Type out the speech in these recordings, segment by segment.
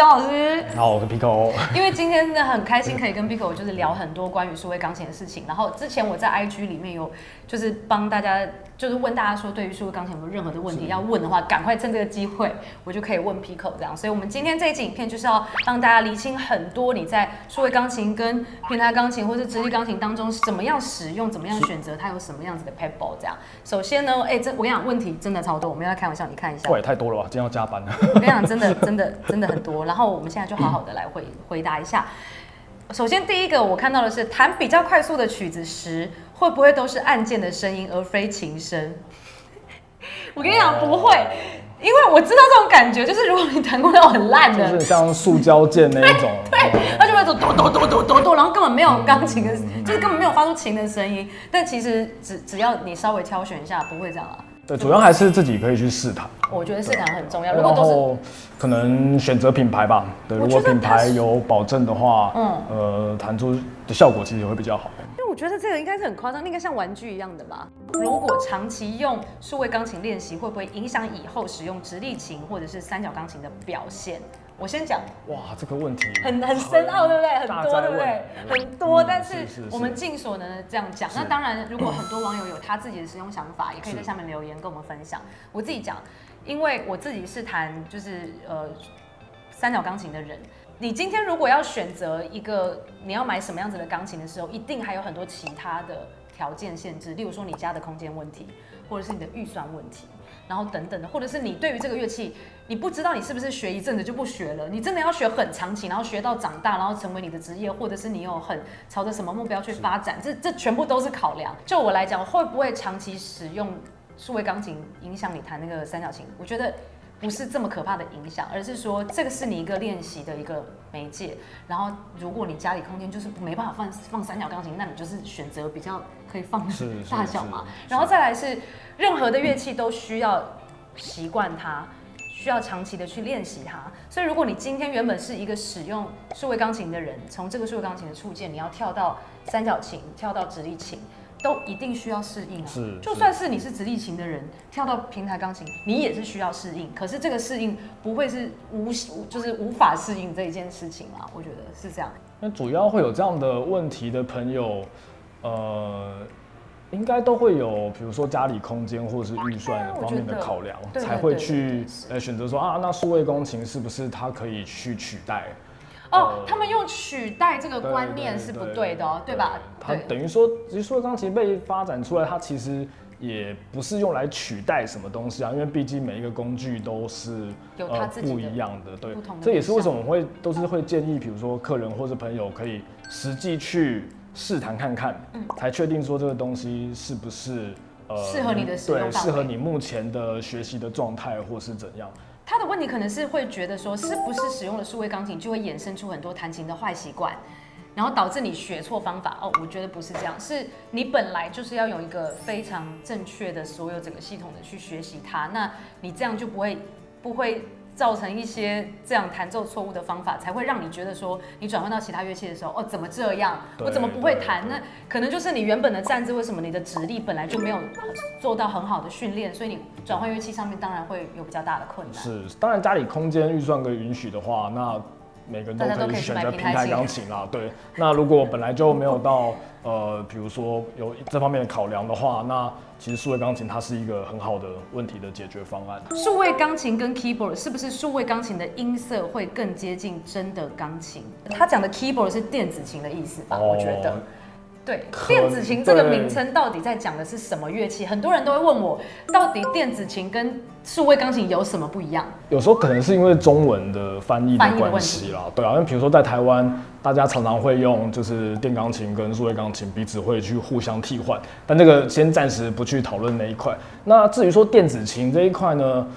张老师。好，我是 Pico。因为今天真的很开心，可以跟 Pico 就是聊很多关于数位钢琴的事情。然后之前我在 IG 里面有就是帮大家就是问大家说，对于数位钢琴有没有任何的问题要问的话，赶快趁这个机会，我就可以问 Pico 这样。所以我们今天这一集影片就是要让大家厘清很多你在数位钢琴跟平台钢琴或是直立钢琴当中怎么样使用，怎么样选择，它有什么样子的 pebble 这样。首先呢，我跟你讲，问题真的超多，我们要开玩笑，你看一下。哇，也太多了吧！今天要加班了。我跟你讲，真的很多。然后我们现在就好好的来回答一下。首先第一个我看到的是，弹比较快速的曲子时，会不会都是按键的声音而非琴声？我跟你讲，不会。因为我知道这种感觉，就是如果你弹过那种很烂的，就是像塑胶键那一种，对，它就会走哆，然后根本没有钢琴的，就是根本没有发出琴的声音。但其实只要你稍微挑选一下，不会这样啊。对，主要还是自己可以去试弹。我觉得试弹很重要。如果都是可能选择品牌吧，对，如果品牌有保证的话，弹出的效果其实也会比较好。因为我觉得这个应该是很夸张，应该像玩具一样的吧。如果长期用数位钢琴练习，会不会影响以后使用直立琴或者是三角钢琴的表现？我先讲。哇，这个问题很深奥，对不对？很多，对不对？很多，但是我们尽所能的这样讲。那当然，如果很多网友有他自己的使用想法，也可以在下面留言跟我们分享。我自己讲，因为我自己是弹就是三角钢琴的人。你今天如果要选择一个你要买什么样子的钢琴的时候，一定还有很多其他的条件限制，例如说你家的空间问题，或者是你的预算问题，然后等等的，或者是你对于这个乐器，你不知道你是不是学一阵子就不学了，你真的要学很长期，然后学到长大，然后成为你的职业，或者是你有很朝着什么目标去发展，这全部都是考量。就我来讲，会不会长期使用数位钢琴影响你弹那个三角琴？我觉得不是这么可怕的影响，而是说这个是你一个练习的一个媒介。然后，如果你家里空间就是没办法放三角钢琴，那你就是选择比较可以放的大小嘛。然后再来是，任何的乐器都需要习惯它，需要长期的去练习它。所以，如果你今天原本是一个使用数位钢琴的人，从这个数位钢琴的触键，你要跳到三角琴，跳到直立琴。都一定需要适应啊！就算是你是直立琴的人，跳到平台钢琴，你也是需要适应。可是这个适应不会是就是无法适应这一件事情嘛？我觉得是这样。那主要会有这样的问题的朋友，应该都会有，比如说家里空间或者是预算方面的考量，才会去选择说啊，那数位钢琴是不是它可以去取代？他们用取代这个观念是不对的哦，对吧？它等于说，其实数位钢琴被发展出来，它其实也不是用来取代什么东西啊，因为毕竟每一个工具都是有它自己的不一样的，对。这也是为什么我们都是会建议，比如说客人或是朋友可以实际去试弹看看，才确定说这个东西是不是适合你的使用范围，对，适合你目前的学习的状态或是怎样。他的问题可能是会觉得说，是不是使用了数位钢琴就会衍生出很多弹琴的坏习惯，然后导致你学错方法？我觉得不是这样，是你本来就是要有一个非常正确的所有整个系统的去学习它，那你这样就不会造成一些这样弹奏错误的方法，才会让你觉得说，你转换到其他乐器的时候，怎么这样？我怎么不会弹？那可能就是你原本的站姿，为什么你的指力本来就没有做到很好的训练，所以你转换乐器上面当然会有比较大的困难。是，当然家里空间预算可以允许的话，那每个人都可以选择平台钢琴啦。对，那如果本来就没有到比如说有这方面的考量的话，那其实数位钢琴它是一个很好的问题的解决方案。数位钢琴跟 keyboard 是不是数位钢琴的音色会更接近真的钢琴？他讲的 keyboard 是电子琴的意思吧？我觉得。对，电子琴这个名称到底在讲的是什么乐器？很多人都会问我，到底电子琴跟数位钢琴有什么不一样？有时候可能是因为中文的翻译的关系啦，对啊，因为比如说在台湾，大家常常会用就是电钢琴跟数位钢琴彼此会去互相替换，但这个先暂时不去讨论那一块。那至于说电子琴这一块呢，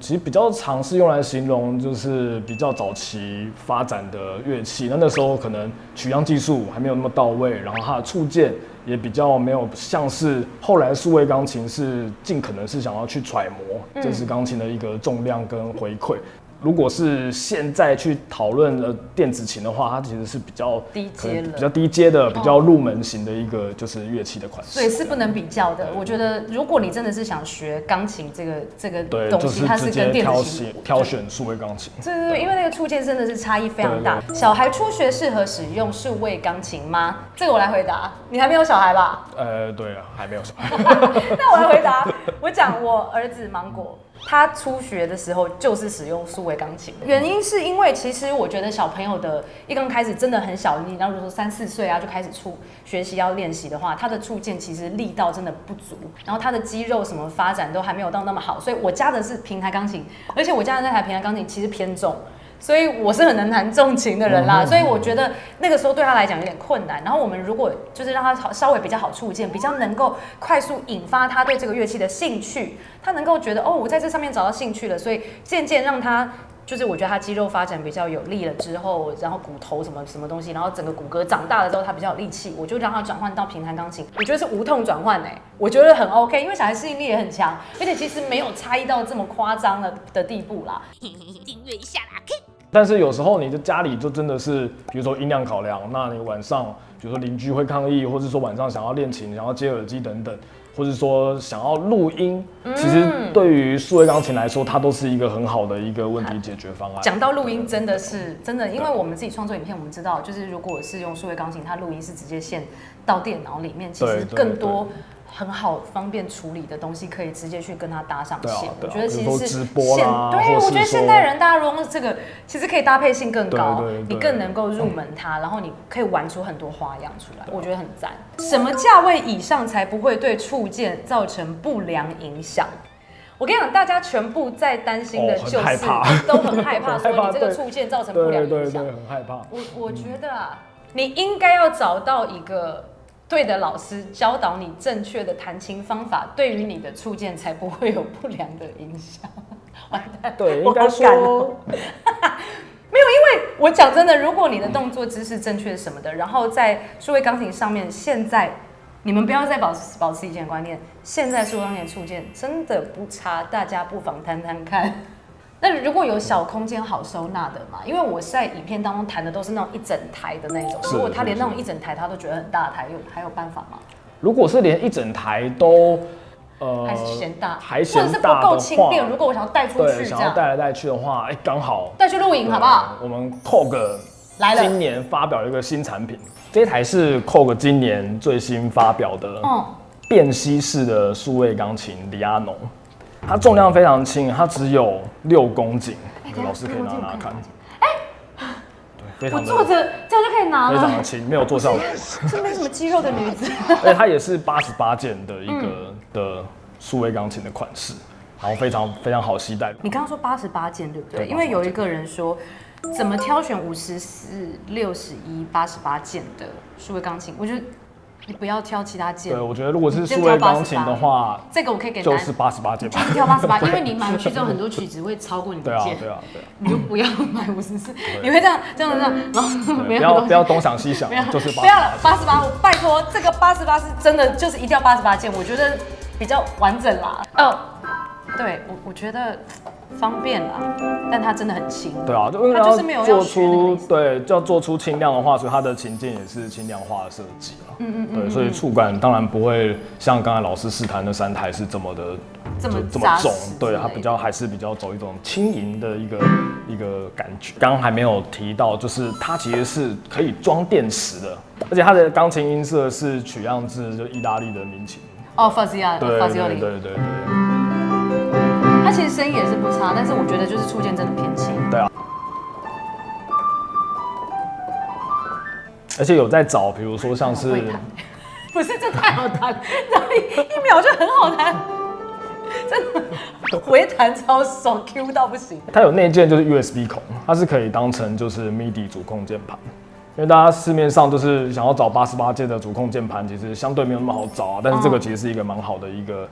其实比较常是用来形容就是比较早期发展的乐器，那时候可能取样技术还没有那么到位，然后它的触键也比较没有像是后来数位钢琴是尽可能是想要去揣摩这是钢琴的一个重量跟回馈。如果是现在去讨论电子琴的话，它其实是比较低阶了，比较低阶的、比较入门型的一个就是乐器的款式，所以是不能比较的。我觉得如果你真的是想学钢琴这个东西，它是跟电子琴挑选数位钢琴。对，因为那个触键真的是差异非常大。小孩初学适合使用数位钢琴吗？这个我来回答。你还没有小孩吧？对啊，还没有小孩。那我来回答。我讲我儿子芒果。他初学的时候就是使用数位钢琴，原因是因为其实我觉得小朋友的一刚开始真的很小，你如果说3、4岁啊就开始学习要练习的话，他的触键其实力道真的不足，然后他的肌肉什么发展都还没有到那么好，所以我家的是平台钢琴，而且我家的那台平台钢琴其实偏重。所以我是很能弹重琴的人啦，所以我觉得那个时候对他来讲有点困难。然后我们如果就是让他稍微比较好触键，比较能够快速引发他对这个乐器的兴趣，他能够觉得我在这上面找到兴趣了，所以渐渐让他就是我觉得他肌肉发展比较有力了之后，然后骨头什么东西，然后整个骨骼长大了之后他比较有力气，我就让他转换到平弹钢琴，我觉得是无痛转换我觉得很 OK， 因为小孩适应力也很强，而且其实没有差异到这么夸张的地步啦。订阅一下啦。但是有时候你的家里就真的是，比如说音量考量，那你晚上，比如说邻居会抗议，或者说晚上想要练琴、想要接耳机等等，或者说想要录音，其实对于数位钢琴来说，它都是一个很好的一个问题解决方案。讲到录音，真的，因为我们自己创作影片，我们知道，就是如果是用数位钢琴，它录音是直接线到电脑里面，其实更多。很好方便处理的东西，可以直接去跟它搭上线。我觉得其实是直播啦，对，我觉得现代人大家如果用这个，其实可以搭配性更高，你更能够入门它，然后你可以玩出很多花样出来，我觉得很赞。什么价位以上才不会对触键造成不良影响？我跟你讲，大家全部在担心的就是，都很害怕说你这个触键造成不良影响，对，很害怕。我觉得啊，你应该要找到一个对的老师教导你正确的弹琴方法，对于你的触键才不会有不良的影响。完蛋，对，应该说没有，因为我讲真的，如果你的动作姿势正确什么的，然后在数位钢琴上面，现在你们不要再保持以前的观念，现在数位钢琴的触键真的不差，大家不妨弹弹看。那如果有小空间好收纳的嘛，因为我在影片当中弹的都是那种一整台的那种，如果他连那种一整台他都觉得很大台，还有办法吗？如果是连一整台都还是嫌大，还嫌大的话，或者是不够轻便，如果我想要带出去，想要带来带去的话，刚好带去露营好不好？我们 KOG 今年发表了一个新产品，这一台是 KOG 今年最新发表的便携式的数位钢琴里亚农。它重量非常轻，它只有6公斤。老师可以拿看。对，我坐着这样就可以拿了。非常的轻，没有做效果。是没什么肌肉的女子。而且它也是88件的一个的数位钢琴的款式，然后非常好携带。你刚刚说88件对不对？因为有一个人说，怎么挑选54、61、88件的数位钢琴？我觉得。你不要挑其他键。对，我觉得如果是数位钢琴的话，这个我可以给就是88键，就是挑88，因为你买回去之后很多曲子会超过你的键。对啊，你就不要买54，你会这样，然后不要东想西想，就是88。不要了，88，我拜托，这个88是真的，就是一定要88键，我觉得比较完整啦。对，我觉得方便啦，但它真的很轻。对啊，因为它就是没有要做出轻量的话，所以它的琴键也是轻量化的设计啦。对，所以触感当然不会像刚才老师试弹的3台是这么重，对，它还是比较走一种轻盈的一个感觉。刚刚还没有提到，就是它其实是可以装电池的，而且它的钢琴音色是取样自就意大利的民琴。Fazioli。对。它其实声音也是不差，但是我觉得就是触键真的偏轻。对啊。而且有在找，比如说像是，不是这太好弹，然后一秒就很好弹，真的回弹超爽 ，Q 到不行。它有内建就是 USB 孔，它是可以当成就是 MIDI 主控键盘。因为大家市面上就是想要找88键的主控键盘，其实相对没有那么好找啊。但是这个其实是一个蛮好的一个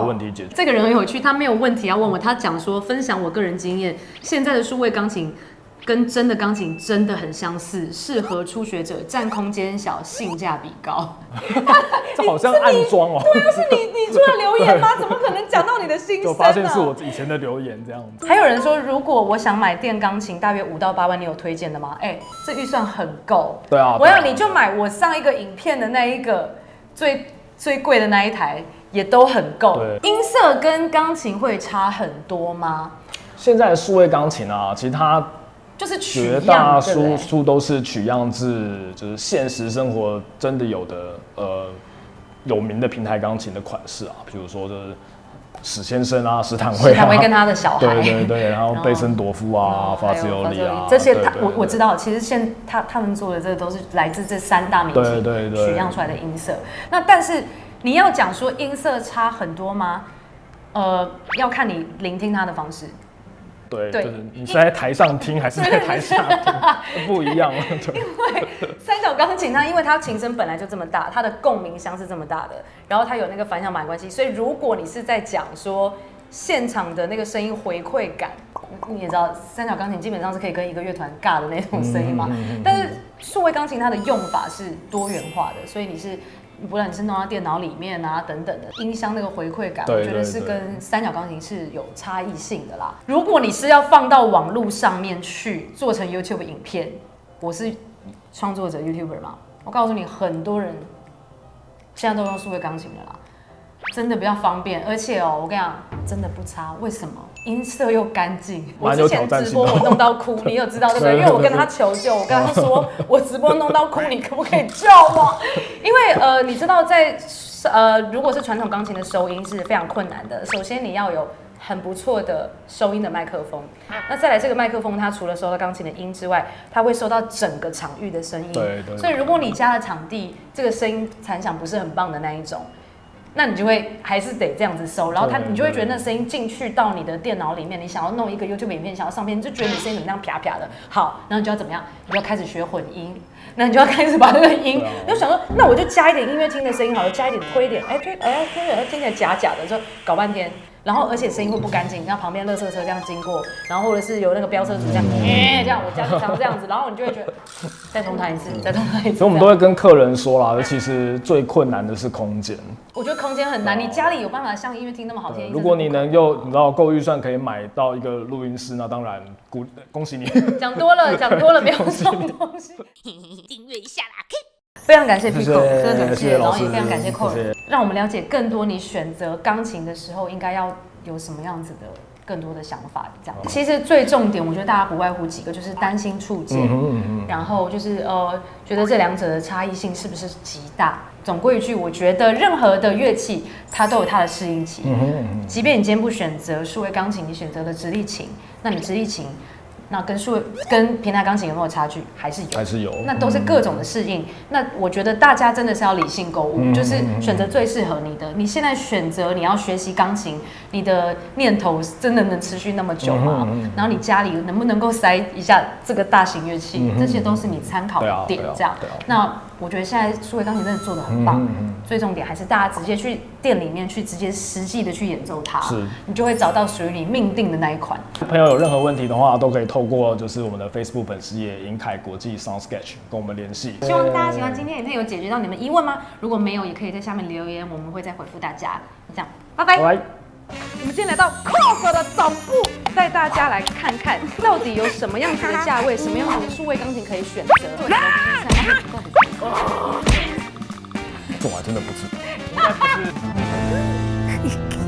问题解决。这个人很有趣，他没有问题要问我，他讲说分享我个人经验，现在的数位钢琴跟真的钢琴真的很相似，适合初学者，占空间小，性价比高。这好像暗装哦。对啊，是你出的留言吗？怎么可能讲到你的心声呢？就发现是我以前的留言这样子。还有人说，如果我想买电钢琴，大约5到8万，你有推荐的吗？这预算很够。对啊，我要你就买我上一个影片的那一个最贵的那一台，也都很够。音色跟钢琴会差很多吗？现在的数位钢琴啊，其实它就是绝大多数都是取样自就是现实生活真的有的有名的平台钢琴的款式啊，比如说就是史先生啊、史坦威跟他的小孩，对，然后贝森多夫啊、法兹尤里啊，这些我知道，其实他们做的这个都是来自这3大名曲取样出来的音色。那但是你要讲说音色差很多吗？要看你聆听它的方式。对，就是你是在台上听还是在台下听，不一样。因为三角钢琴它因为它琴声本来就这么大，它的共鸣箱是这么大的，然后它有那个反响板关系，所以如果你是在讲说现场的那个声音回馈感，你也知道三角钢琴基本上是可以跟一个乐团尬的那种声音嘛。但是数位钢琴它的用法是多元化的，所以不论你是弄到电脑里面啊等等的音箱那个回馈感，我觉得是跟三角钢琴是有差异性的啦。如果你是要放到网络上面去做成 YouTube 影片，我是创作者 YouTuber 嘛，我告诉你，很多人现在都用数位钢琴了啦，真的比较方便，而且我跟你讲，真的不差。为什么？音色又干净。我之前直播我弄到哭，你有知道对不对？因为我跟他求救，我跟他说我直播弄到哭，你可不可以救我？因为你知道如果是传统钢琴的收音是非常困难的。首先你要有很不错的收音的麦克风，那再来这个麦克风它除了收到钢琴的音之外，它会收到整个场域的声音。对。所以如果你家的场地这个声音残响不是很棒的那一种，那你就会还是得这样子收，然后你就会觉得那声音进去到你的电脑里面，你想要弄一个 YouTube 影片，想要上片，你就觉得你声音怎么样啪啪的。好，然后你就要怎么样？你就要开始学混音，那你就要开始把那个音，你就想说，那我就加一点音乐厅的声音好了，加一点推一点，听起来假假的，就搞半天。然后而且声音会不干净，像旁边垃圾车这样经过，然后或者是有那个飙车族这样，这样我家就常这样子，然后你就会觉得再重弹一次，再重弹一次。所以我们都会跟客人说啦，其实最困难的是空间。我觉得空间很难，你家里有办法像音乐厅那么好听？如果你能你知道够预算可以买到一个录音室，那当然恭喜你。讲多了，没有这种东西。订阅一下啦。非常感谢 Pico 哥感谢，然后也非常感谢 Core， 让我们了解更多你选择钢琴的时候应该要有什么样子的更多的想法。这样，其实最重点，我觉得大家不外乎几个，就是担心触键，然后就是觉得这两者的差异性是不是极大。总归一句，我觉得任何的乐器它都有它的适应期，即便你今天不选择数位钢琴，你选择了直立琴，那你直立琴。那跟平台钢琴有没有差距？还是有，那都是各种的适应。那我觉得大家真的是要理性购物，就是选择最适合你的。你现在选择你要学习钢琴，你的念头真的能持续那么久吗？然后你家里能不能够塞一下这个大型乐器？这些都是你参考的点。这样，那我觉得现在数位钢琴真的做得很棒。最重点还是大家直接去店里面去直接实际的去演奏它，你就会找到属于你命定的那一款。朋友有任何问题的话，都可以透过就是我们的 Facebook 粉丝页银凯国际 Sound Sketch 跟我们联系。希望大家喜欢今天影片，有解决到你们疑问吗？如果没有，也可以在下面留言，我们会再回复大家。这样，拜拜。我们今天来到 Korg 的总部，带大家来看看到底有什么样子的价位，什么样子的数位钢琴可以选择。这我还真的不知道，应该不是。